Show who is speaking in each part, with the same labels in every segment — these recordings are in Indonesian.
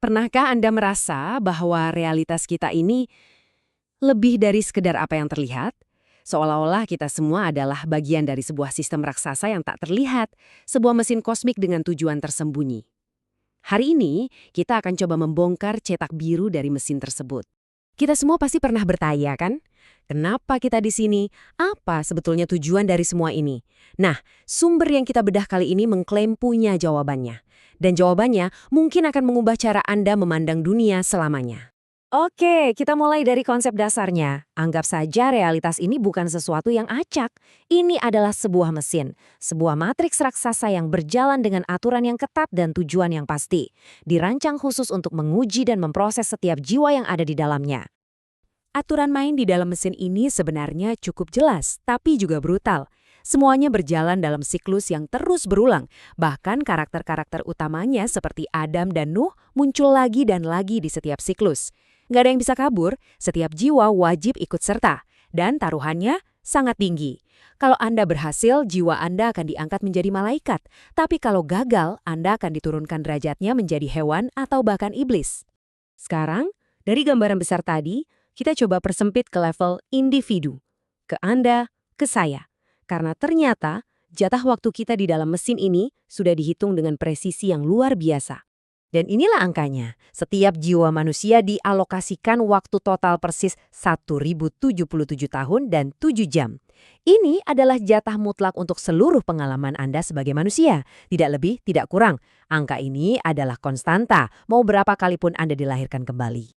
Speaker 1: Pernahkah Anda merasa bahwa realitas kita ini lebih dari sekedar apa yang terlihat? Seolah-olah kita semua adalah bagian dari sebuah sistem raksasa yang tak terlihat, sebuah mesin kosmik dengan tujuan tersembunyi. Hari ini, kita akan coba membongkar cetak biru dari mesin tersebut. Kita semua pasti pernah bertanya, kan? Kenapa kita di sini? Apa sebetulnya tujuan dari semua ini? Nah, sumber yang kita bedah kali ini mengklaim punya jawabannya. Dan jawabannya mungkin akan mengubah cara Anda memandang dunia selamanya. Oke, kita mulai dari konsep dasarnya. Anggap saja realitas ini bukan sesuatu yang acak. Ini adalah sebuah mesin, sebuah matriks raksasa yang berjalan dengan aturan yang ketat dan tujuan yang pasti. Dirancang khusus untuk menguji dan memproses setiap jiwa yang ada di dalamnya. Aturan main di dalam mesin ini sebenarnya cukup jelas, tapi juga brutal. Semuanya berjalan dalam siklus yang terus berulang. Bahkan karakter-karakter utamanya seperti Adam dan Nuh muncul lagi dan lagi di setiap siklus. Nggak ada yang bisa kabur, setiap jiwa wajib ikut serta. Dan taruhannya sangat tinggi. Kalau Anda berhasil, jiwa Anda akan diangkat menjadi malaikat. Tapi kalau gagal, Anda akan diturunkan derajatnya menjadi hewan atau bahkan iblis. Sekarang, dari gambaran besar tadi, kita coba persempit ke level individu. Ke Anda, ke saya. Karena ternyata, jatah waktu kita di dalam mesin ini sudah dihitung dengan presisi yang luar biasa. Dan inilah angkanya. Setiap jiwa manusia dialokasikan waktu total persis 1077 tahun dan 7 jam. Ini adalah jatah mutlak untuk seluruh pengalaman Anda sebagai manusia. Tidak lebih, tidak kurang. Angka ini adalah konstanta, mau berapa kali pun Anda dilahirkan kembali.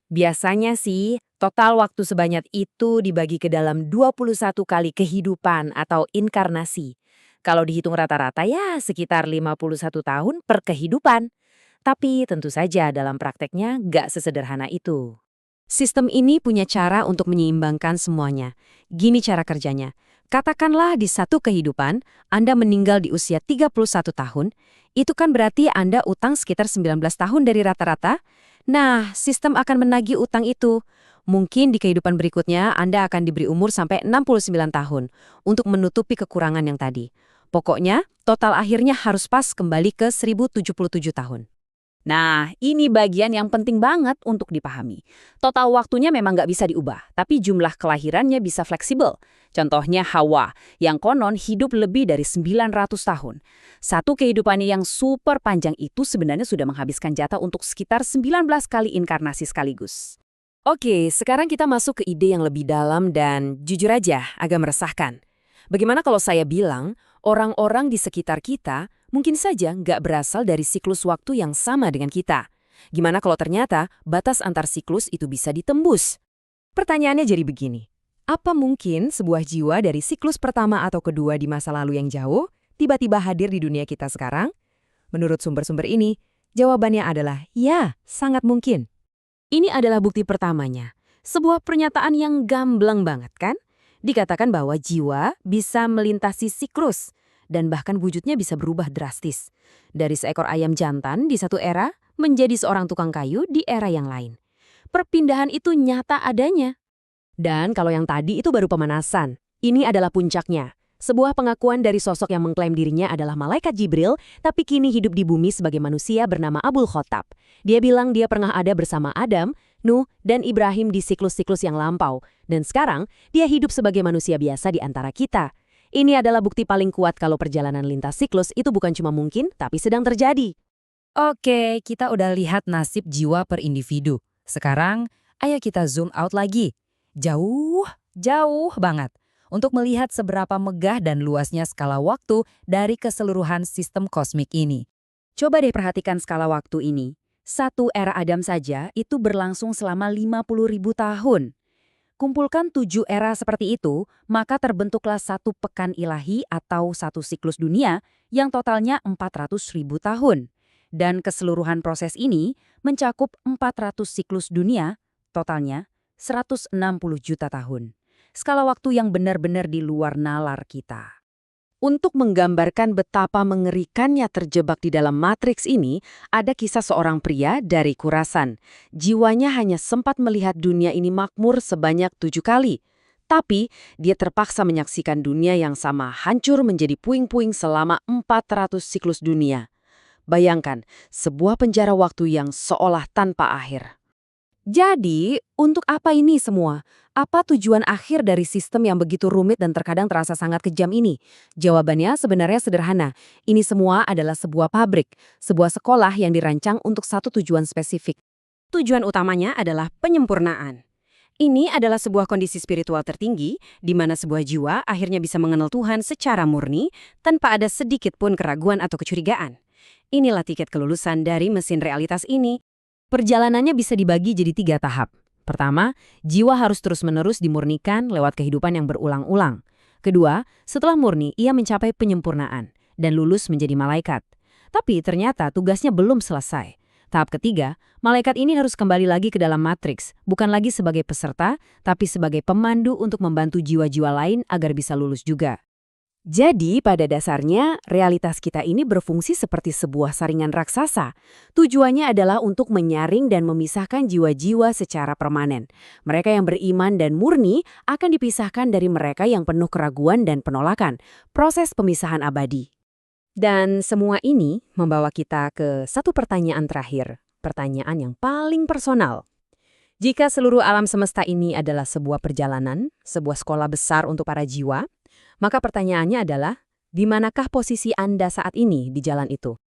Speaker 1: Biasanya sih, total waktu sebanyak itu dibagi ke dalam 21 kali kehidupan atau inkarnasi. Kalau dihitung rata-rata ya sekitar 51 tahun per kehidupan. Tapi tentu saja dalam prakteknya nggak sesederhana itu. Sistem ini punya cara untuk menyeimbangkan semuanya. Gini cara kerjanya. Katakanlah di satu kehidupan, Anda meninggal di usia 31 tahun, itu kan berarti Anda utang sekitar 19 tahun dari rata-rata. Nah, sistem akan menagih utang itu. Mungkin di kehidupan berikutnya Anda akan diberi umur sampai 69 tahun untuk menutupi kekurangan yang tadi. Pokoknya, total akhirnya harus pas kembali ke 1077 tahun. Nah, ini bagian yang penting banget untuk dipahami. Total waktunya memang nggak bisa diubah, tapi jumlah kelahirannya bisa fleksibel. Contohnya Hawa, yang konon hidup lebih dari 900 tahun. Satu kehidupannya yang super panjang itu sebenarnya sudah menghabiskan jatah untuk sekitar 19 kali inkarnasi sekaligus. Oke, sekarang kita masuk ke ide yang lebih dalam dan jujur aja agak meresahkan. Bagaimana kalau saya bilang, orang-orang di sekitar kita mungkin saja nggak berasal dari siklus waktu yang sama dengan kita. Gimana kalau ternyata batas antar siklus itu bisa ditembus? Pertanyaannya jadi begini. Apa mungkin sebuah jiwa dari siklus pertama atau kedua di masa lalu yang jauh tiba-tiba hadir di dunia kita sekarang? Menurut sumber-sumber ini, jawabannya adalah ya, sangat mungkin. Ini adalah bukti pertamanya. Sebuah pernyataan yang gamblang banget, kan? Dikatakan bahwa jiwa bisa melintasi siklus dan bahkan wujudnya bisa berubah drastis. Dari seekor ayam jantan di satu era menjadi seorang tukang kayu di era yang lain. Perpindahan itu nyata adanya. Dan kalau yang tadi itu baru pemanasan, ini adalah puncaknya. Sebuah pengakuan dari sosok yang mengklaim dirinya adalah malaikat Jibril, tapi kini hidup di bumi sebagai manusia bernama Abul Khattab. Dia bilang dia pernah ada bersama Adam, Nuh, dan Ibrahim di siklus-siklus yang lampau. Dan sekarang, dia hidup sebagai manusia biasa di antara kita. Ini adalah bukti paling kuat kalau perjalanan lintas siklus itu bukan cuma mungkin, tapi sedang terjadi. Oke, kita udah lihat nasib jiwa per individu. Sekarang, ayo kita zoom out lagi. Jauh banget. Untuk melihat seberapa megah dan luasnya skala waktu dari keseluruhan sistem kosmik ini. Coba deh perhatikan skala waktu ini. Satu era Adam saja itu berlangsung selama 50.000 tahun. Kumpulkan 7 era seperti itu, maka terbentuklah satu pekan ilahi atau satu siklus dunia yang totalnya 400.000 tahun. Dan keseluruhan proses ini mencakup 400 siklus dunia, totalnya 160 juta tahun. Skala waktu yang benar-benar di luar nalar kita. Untuk menggambarkan betapa mengerikannya terjebak di dalam matriks ini, ada kisah seorang pria dari Khurasan. Jiwanya hanya sempat melihat dunia ini makmur sebanyak 7 kali. Tapi, dia terpaksa menyaksikan dunia yang sama hancur menjadi puing-puing selama 400 siklus dunia. Bayangkan, sebuah penjara waktu yang seolah tanpa akhir. Jadi, untuk apa ini semua? Apa tujuan akhir dari sistem yang begitu rumit dan terkadang terasa sangat kejam ini? Jawabannya sebenarnya sederhana. Ini semua adalah sebuah pabrik, sebuah sekolah yang dirancang untuk satu tujuan spesifik. Tujuan utamanya adalah penyempurnaan. Ini adalah sebuah kondisi spiritual tertinggi, di mana sebuah jiwa akhirnya bisa mengenal Tuhan secara murni, tanpa ada sedikit pun keraguan atau kecurigaan. Inilah tiket kelulusan dari mesin realitas ini. Perjalanannya bisa dibagi jadi 3 tahap. Pertama, jiwa harus terus-menerus dimurnikan lewat kehidupan yang berulang-ulang. Kedua, setelah murni, ia mencapai penyempurnaan dan lulus menjadi malaikat. Tapi ternyata tugasnya belum selesai. Tahap ketiga, malaikat ini harus kembali lagi ke dalam matriks, bukan lagi sebagai peserta, tapi sebagai pemandu untuk membantu jiwa-jiwa lain agar bisa lulus juga. Jadi, pada dasarnya, realitas kita ini berfungsi seperti sebuah saringan raksasa. Tujuannya adalah untuk menyaring dan memisahkan jiwa-jiwa secara permanen. Mereka yang beriman dan murni akan dipisahkan dari mereka yang penuh keraguan dan penolakan. Proses pemisahan abadi. Dan semua ini membawa kita ke satu pertanyaan terakhir. Pertanyaan yang paling personal. Jika seluruh alam semesta ini adalah sebuah perjalanan, sebuah sekolah besar untuk para jiwa, maka pertanyaannya adalah, di manakah posisi Anda saat ini di jalan itu?